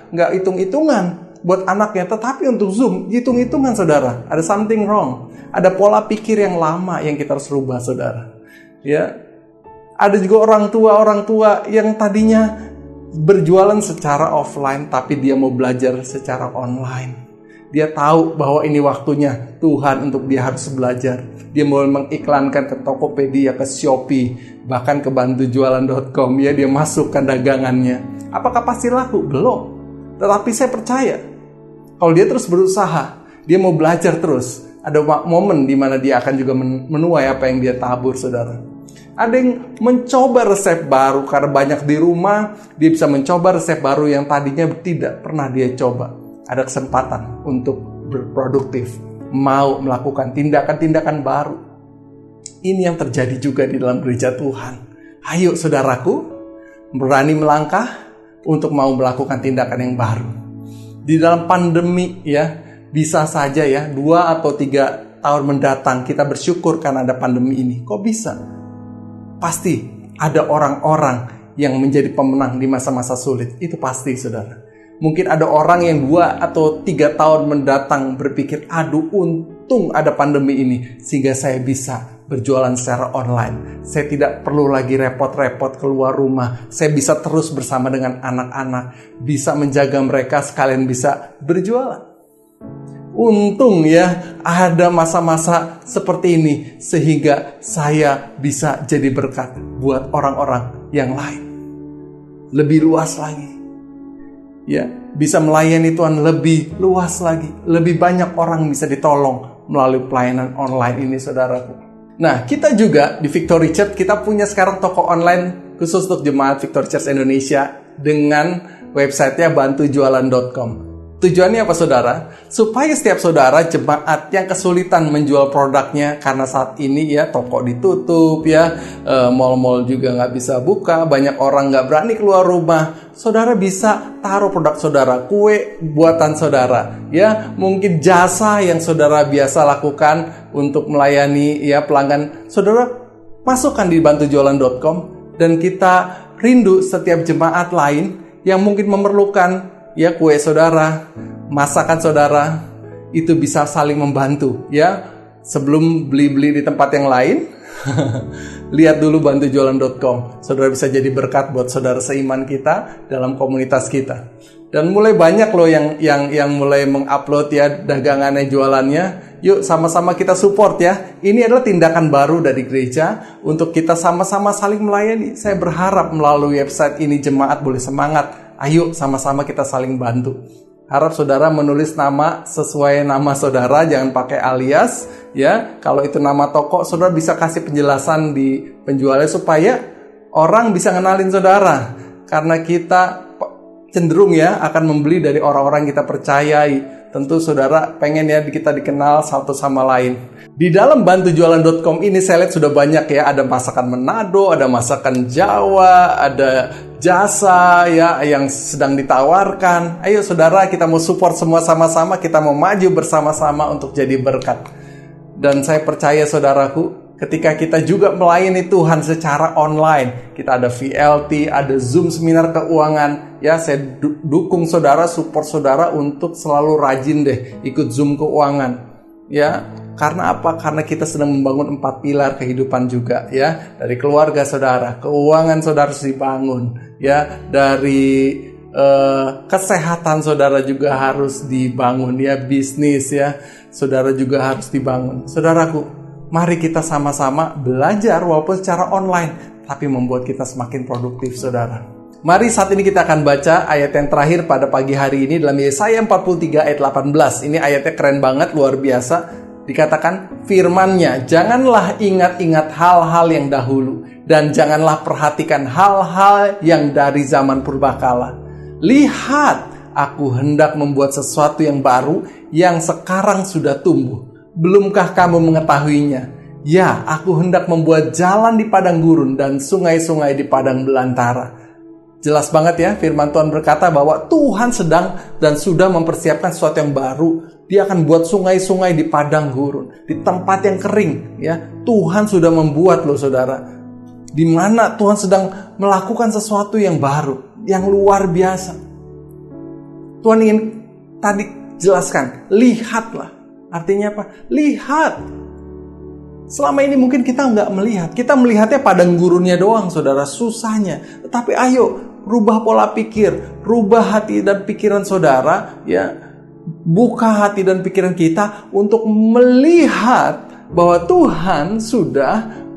S3: nggak hitung-hitungan buat anaknya. Tetapi untuk Zoom, hitung-hitungan, saudara. Ada something wrong. Ada pola pikir yang lama yang kita harus rubah, saudara. Ya, ada juga orang tua yang tadinya berjualan secara offline, tapi dia mau belajar secara online. Dia tahu bahwa ini waktunya Tuhan untuk dia harus belajar. Dia mau mengiklankan ke Tokopedia, ke Shopee, bahkan ke bantujualan.com, ya. Dia masukkan dagangannya. Apakah pasti laku? Belum. Tetapi saya percaya, kalau dia terus berusaha, dia mau belajar terus, ada momen di mana dia akan juga menuai apa yang dia tabur, saudara. Ada yang mencoba resep baru karena banyak di rumah, dia bisa mencoba resep baru yang tadinya tidak pernah dia coba. Ada kesempatan untuk berproduktif, mau melakukan tindakan-tindakan baru. Ini yang terjadi juga di dalam gereja Tuhan. Ayo, saudaraku, berani melangkah untuk mau melakukan tindakan yang baru. Di dalam pandemi, ya, bisa saja, ya, 2 atau 3 tahun mendatang kita bersyukur karena ada pandemi ini. Kok bisa? Pasti ada orang-orang yang menjadi pemenang di masa-masa sulit. Itu pasti, saudara. Mungkin ada orang yang 2 atau 3 tahun mendatang berpikir, aduh, untung ada pandemi ini sehingga saya bisa berjualan secara online. Saya tidak perlu lagi repot-repot keluar rumah. Saya bisa terus bersama dengan anak-anak, bisa menjaga mereka sekalian bisa berjualan. Untung, ya, ada masa-masa seperti ini sehingga saya bisa jadi berkat buat orang-orang yang lain. Lebih luas lagi. Ya, bisa melayani Tuhan lebih luas lagi. Lebih banyak orang bisa ditolong melalui pelayanan online ini, saudaraku. Nah, kita juga di Victory Church, kita punya sekarang toko online khusus untuk jemaat Victory Church Indonesia dengan websitenya bantujualan.com. Tujuannya apa, saudara? Supaya setiap saudara jemaat yang kesulitan menjual produknya karena saat ini, ya, toko ditutup, ya, mal-mal juga nggak bisa buka, banyak orang nggak berani keluar rumah. Saudara bisa taruh produk saudara, kue buatan saudara, ya, mungkin jasa yang saudara biasa lakukan untuk melayani, ya, pelanggan. Saudara masukkan di bantujualan.com, dan kita rindu setiap jemaat lain yang mungkin memerlukan, ya, kue saudara, masakan saudara, itu bisa saling membantu, ya. Sebelum beli-beli di tempat yang lain, lihat dulu bantujualan.com. Saudara bisa jadi berkat buat saudara seiman kita dalam komunitas kita. Dan mulai banyak loh yang mulai mengupload, ya, dagangannya, jualannya. Yuk sama-sama kita support, ya. Ini adalah tindakan baru dari gereja untuk kita sama-sama saling melayani. Saya berharap melalui website ini jemaat boleh semangat. Ayo sama-sama kita saling bantu. Harap saudara menulis nama sesuai nama saudara, jangan pakai alias, ya. Kalau itu nama toko, saudara bisa kasih penjelasan di penjualnya supaya Orang bisa kenalin saudara karena kita cenderung ya akan membeli dari orang-orang kita percayai. Tentu saudara pengen ya kita dikenal satu sama lain. Di dalam bantujualan.com ini saya lihat sudah banyak ya, ada masakan Manado, ada masakan Jawa, ada jasa ya yang sedang ditawarkan. Ayo saudara, kita mau support semua sama-sama, kita mau maju bersama-sama untuk jadi berkat. Dan saya percaya saudaraku, ketika kita juga melayani Tuhan secara online, kita ada VLT, ada Zoom seminar keuangan, ya saya dukung saudara, support saudara untuk selalu rajin deh ikut Zoom keuangan. Ya, karena apa? Karena kita sedang membangun 4 pilar kehidupan juga ya. Dari keluarga saudara, keuangan saudara harus dibangun ya. Dari kesehatan saudara juga harus dibangun ya. Bisnis ya, saudara juga harus dibangun. Saudaraku, mari kita sama-sama belajar walaupun secara online, tapi membuat kita semakin produktif saudara. Mari saat ini kita akan baca ayat yang terakhir pada pagi hari ini dalam Yesaya 43 ayat 18. Ini ayatnya keren banget, luar biasa. Dikatakan firman-Nya, janganlah ingat-ingat hal-hal yang dahulu, dan janganlah perhatikan hal-hal yang dari zaman purbakala. Lihat, aku hendak membuat sesuatu yang baru, yang sekarang sudah tumbuh. Belumkah kamu mengetahuinya? Ya, aku hendak membuat jalan di padang gurun dan sungai-sungai di padang belantara. Jelas banget ya, firman Tuhan berkata bahwa Tuhan sedang dan sudah mempersiapkan sesuatu yang baru. Dia akan buat sungai-sungai di padang gurun, di tempat yang kering ya. Tuhan sudah membuat loh saudara. Di mana Tuhan sedang melakukan sesuatu yang baru, yang luar biasa. Tuhan ingin tadi jelaskan, lihatlah. Artinya apa? Lihat. Selama ini mungkin kita nggak melihat. Kita melihatnya padang gurunnya doang, saudara, susahnya. Tetapi ayo, rubah pola pikir, rubah hati dan pikiran saudara, ya. Buka hati dan pikiran kita untuk melihat bahwa Tuhan sudah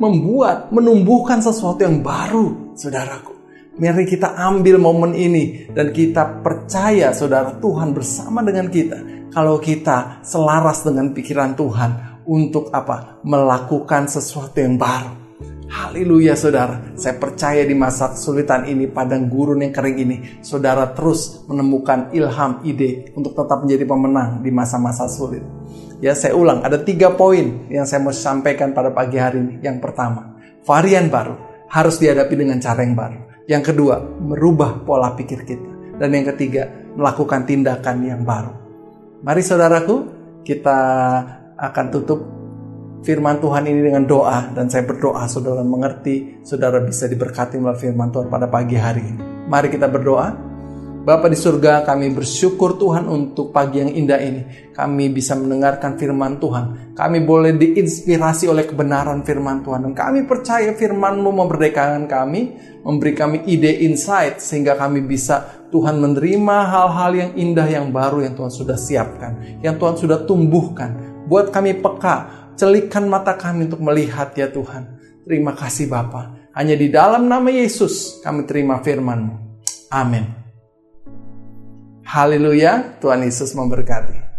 S3: menumbuhkan sesuatu yang baru, saudaraku. Mari kita ambil momen ini dan kita percaya, saudara, Tuhan bersama dengan kita. Kalau kita selaras dengan pikiran Tuhan untuk apa? Melakukan sesuatu yang baru. Haleluya saudara, saya percaya di masa kesulitan ini, padang gurun yang kering ini, saudara terus menemukan ilham, ide untuk tetap menjadi pemenang di masa-masa sulit. Ya, saya ulang, ada 3 poin yang saya mau sampaikan pada pagi hari ini. Yang pertama, varian baru harus dihadapi dengan cara yang baru. Yang kedua, merubah pola pikir kita. Dan yang ketiga, melakukan tindakan yang baru. Mari saudaraku, kita akan tutup firman Tuhan ini dengan doa, dan saya berdoa saudara mengerti, saudara bisa diberkati melalui firman Tuhan pada pagi hari ini. Mari kita berdoa. Bapa di surga, kami bersyukur Tuhan untuk pagi yang indah ini. Kami bisa mendengarkan firman Tuhan. Kami boleh diinspirasi oleh kebenaran firman Tuhan. Dan kami percaya firman-Mu memerdekakan kami, memberi kami ide, insight, sehingga kami bisa Tuhan menerima hal-hal yang indah, yang baru yang Tuhan sudah siapkan, yang Tuhan sudah tumbuhkan. Buat kami peka, celikkan mata kami untuk melihat ya Tuhan. Terima kasih Bapa. Hanya di dalam nama Yesus kami terima firman-Mu. Amin. Haleluya, Tuhan Yesus memberkati.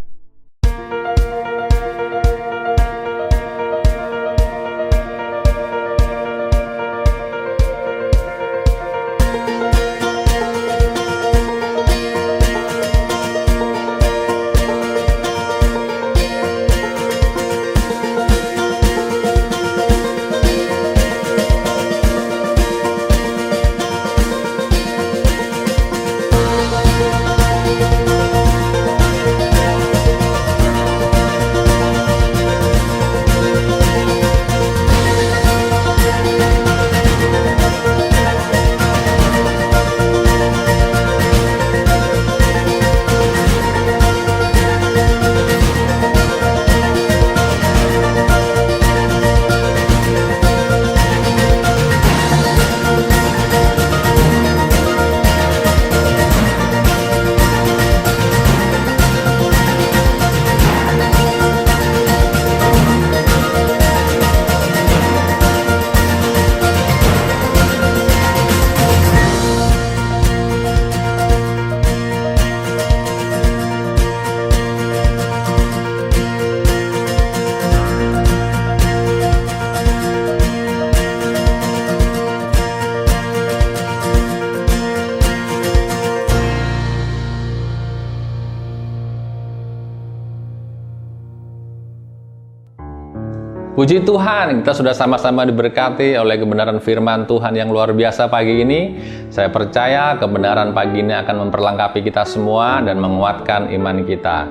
S1: Puji Tuhan, kita sudah sama-sama diberkati oleh kebenaran firman Tuhan yang luar biasa pagi ini. Saya percaya kebenaran pagi ini akan memperlengkapi kita semua dan menguatkan iman kita.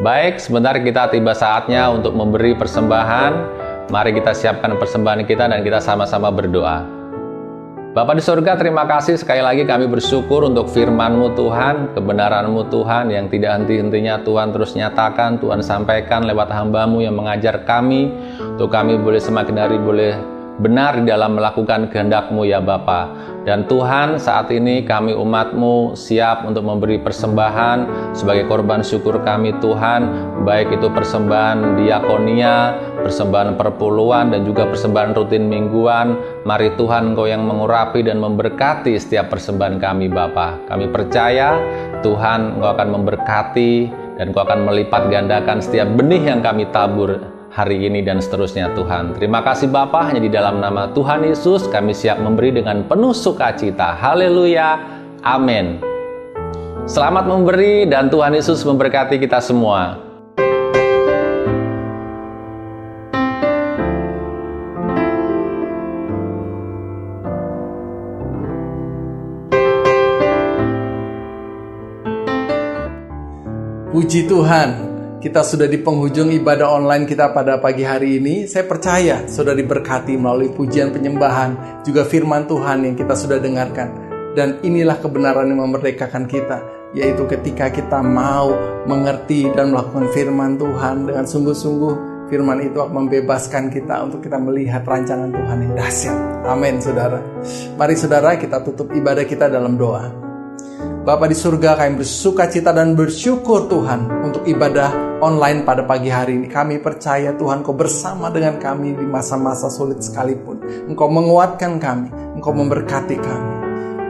S1: Baik, sebentar kita tiba saatnya untuk memberi persembahan. Mari kita siapkan persembahan kita dan kita sama-sama berdoa. Bapa di surga, terima kasih sekali lagi kami bersyukur untuk firman-Mu Tuhan, kebenaran-Mu Tuhan yang tidak henti-hentinya Tuhan terus nyatakan, Tuhan sampaikan lewat hamba-Mu yang mengajar kami, untuk kami boleh semakin hari boleh benar di dalam melakukan kehendak-Mu ya Bapa. Dan Tuhan, saat ini kami umat-Mu siap untuk memberi persembahan sebagai korban syukur kami Tuhan, baik itu persembahan diakonia, persembahan perpuluhan, dan juga persembahan rutin mingguan. Mari Tuhan, Engkau yang mengurapi dan memberkati setiap persembahan kami Bapa. Kami percaya Tuhan, Engkau akan memberkati dan Engkau akan melipat gandakan setiap benih yang kami tabur hari ini dan seterusnya Tuhan. Terima kasih Bapa, hanya di dalam nama Tuhan Yesus kami siap memberi dengan penuh sukacita. Haleluya, amin. Selamat memberi dan Tuhan Yesus memberkati kita semua.
S3: Puji Tuhan, kita sudah di penghujung ibadah online kita pada pagi hari ini. Saya percaya sudah diberkati melalui pujian penyembahan, juga firman Tuhan yang kita sudah dengarkan. Dan inilah kebenaran yang memerdekakan kita, yaitu ketika kita mau mengerti dan melakukan firman Tuhan dengan sungguh-sungguh, firman itu akan membebaskan kita untuk kita melihat rancangan Tuhan yang dahsyat. Amin, saudara. Mari saudara, kita tutup ibadah kita dalam doa. Bapa di surga, kami bersukacita dan bersyukur Tuhan untuk ibadah online pada pagi hari ini. Kami percaya Tuhan, Engkau bersama dengan kami di masa-masa sulit sekalipun. Engkau menguatkan kami, Engkau memberkati kami.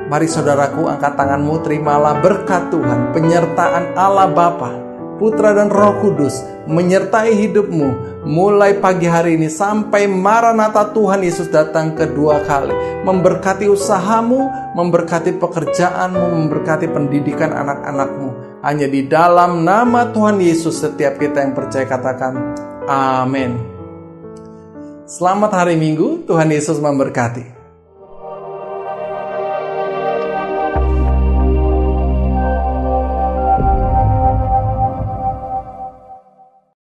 S3: Mari saudaraku, angkat tanganmu, terimalah berkat Tuhan, penyertaan Allah Bapa, Putra dan Roh Kudus menyertai hidupmu mulai pagi hari ini sampai Maranatha Tuhan Yesus datang kedua kali. Memberkati usahamu, memberkati pekerjaanmu, memberkati pendidikan anak-anakmu. Hanya di dalam nama Tuhan Yesus setiap kita yang percaya katakan amin. Selamat hari Minggu, Tuhan Yesus memberkati.